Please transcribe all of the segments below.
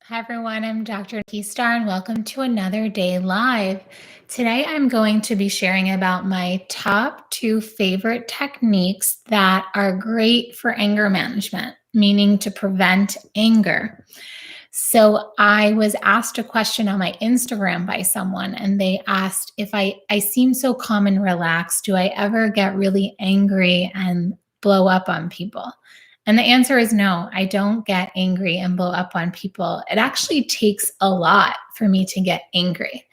Hi everyone, I'm Dr. T Star and welcome to another day live. Today I'm going to be sharing about my top two favorite techniques that are great for anger management, meaning to prevent anger. So I was asked a question on my Instagram by someone, and they asked if I seem so calm and relaxed. Do I ever get really angry and blow up on people? And the answer is no, I don't get angry and blow up on people. It actually takes a lot for me to get angry.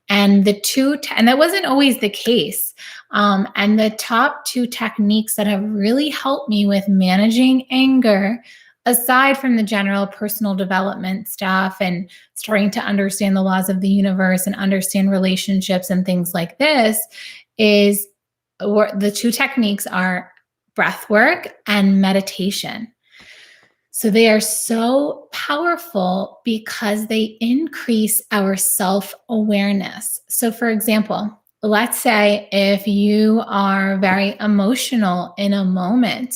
And that wasn't always the case. And the top two techniques that have really helped me with managing anger, aside from the general personal development stuff and starting to understand the laws of the universe and understand relationships and things like this, is the two techniques are breath work and meditation. So they are so powerful because they increase our self awareness. So, for example, let's say if you are very emotional in a moment,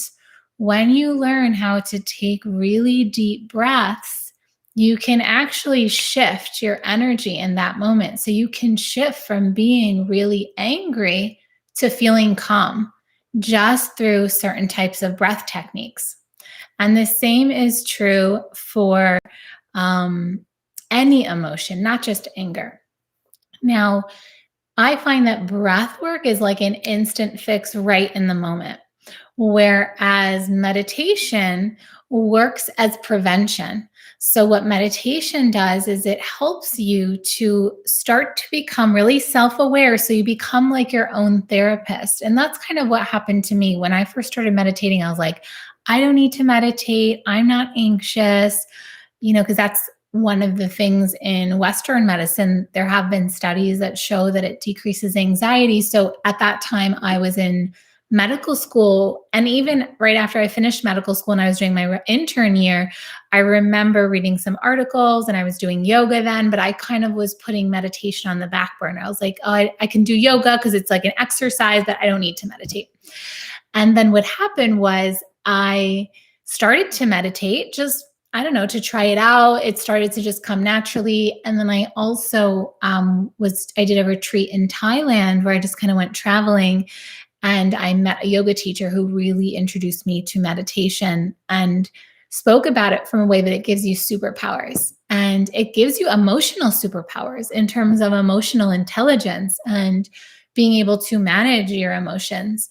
when you learn how to take really deep breaths, you can actually shift your energy in that moment. So you can shift from being really angry to feeling calm just through certain types of breath techniques. And the same is true for um, any emotion, not just anger. Now, I find that breath work is like an instant fix right in the moment, whereas meditation works as prevention. So, what meditation does is it helps you to start to become really self aware. So, you become like your own therapist. And that's kind of what happened to me. When I first started meditating, I was like, I don't need to meditate. I'm not anxious, because that's one of the things in Western medicine. There have been studies that show that it decreases anxiety. So at that time, I was in medical school. And even right after I finished medical school and I was doing my intern year, I remember reading some articles and I was doing yoga then, but I kind of was putting meditation on the back burner. I was like, oh, I can do yoga because it's like an exercise, but I don't need to meditate. And then what happened was I started to meditate, just, I don't know, to try it out. It started to just come naturally. And then I also I did a retreat in Thailand where I just kind of went traveling, and I met a yoga teacher who really introduced me to meditation and spoke about it from a way that it gives you superpowers. And it gives you emotional superpowers in terms of emotional intelligence and being able to manage your emotions.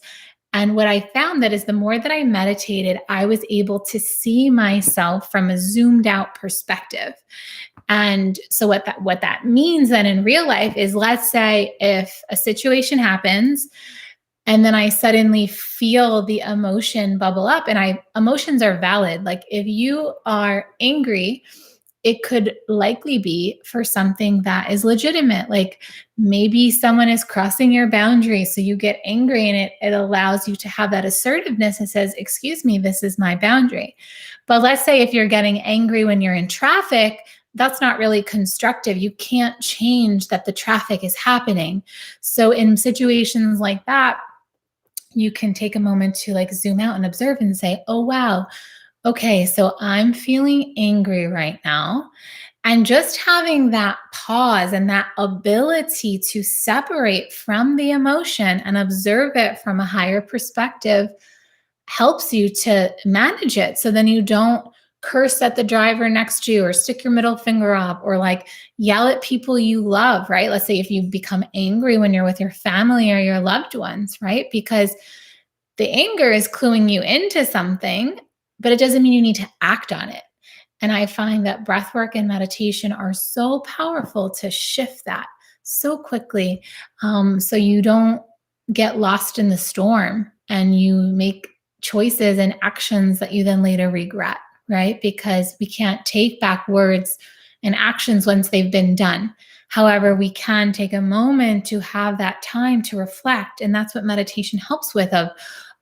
And what I found that is the more that I meditated, I was able to see myself from a zoomed out perspective. And so what that means then in real life is, let's say if a situation happens and then I suddenly feel the emotion bubble up, and emotions are valid. Like if you are angry, it could likely be for something that is legitimate. Like maybe someone is crossing your boundary. So you get angry, and it allows you to have that assertiveness that says, excuse me, this is my boundary. But let's say if you're getting angry when you're in traffic, that's not really constructive. You can't change that the traffic is happening. So in situations like that, you can take a moment to like zoom out and observe and say, oh, wow, okay, so I'm feeling angry right now. And just having that pause and that ability to separate from the emotion and observe it from a higher perspective helps you to manage it. So then you don't curse at the driver next to you or stick your middle finger up or like yell at people you love, right? Let's say if you become angry when you're with your family or your loved ones, right? Because the anger is cluing you into something, but it doesn't mean you need to act on it. And I find that breath work and meditation are so powerful to shift that so quickly, so you don't get lost in the storm and you make choices and actions that you then later regret, right? Because we can't take back words and actions once they've been done. However, we can take a moment to have that time to reflect. And that's what meditation helps with of,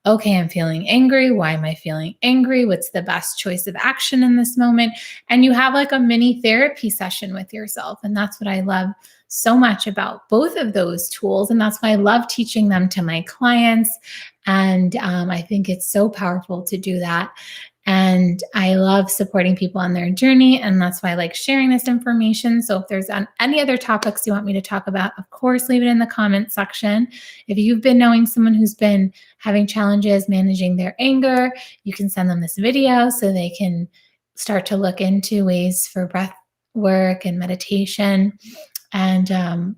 okay, I'm feeling angry. Why am I feeling angry? What's the best choice of action in this moment? And you have like a mini therapy session with yourself. And that's what I love so much about both of those tools. And that's why I love teaching them to my clients. And I think it's so powerful to do that. And I love supporting people on their journey. And that's why I like sharing this information. So if there's any other topics you want me to talk about, of course, leave it in the comment section. If you've been knowing someone who's been having challenges managing their anger, you can send them this video so they can start to look into ways for breath work and meditation. And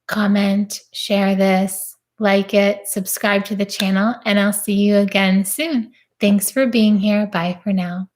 comment, share this, like it, subscribe to the channel, and I'll see you again soon. Thanks for being here. Bye for now.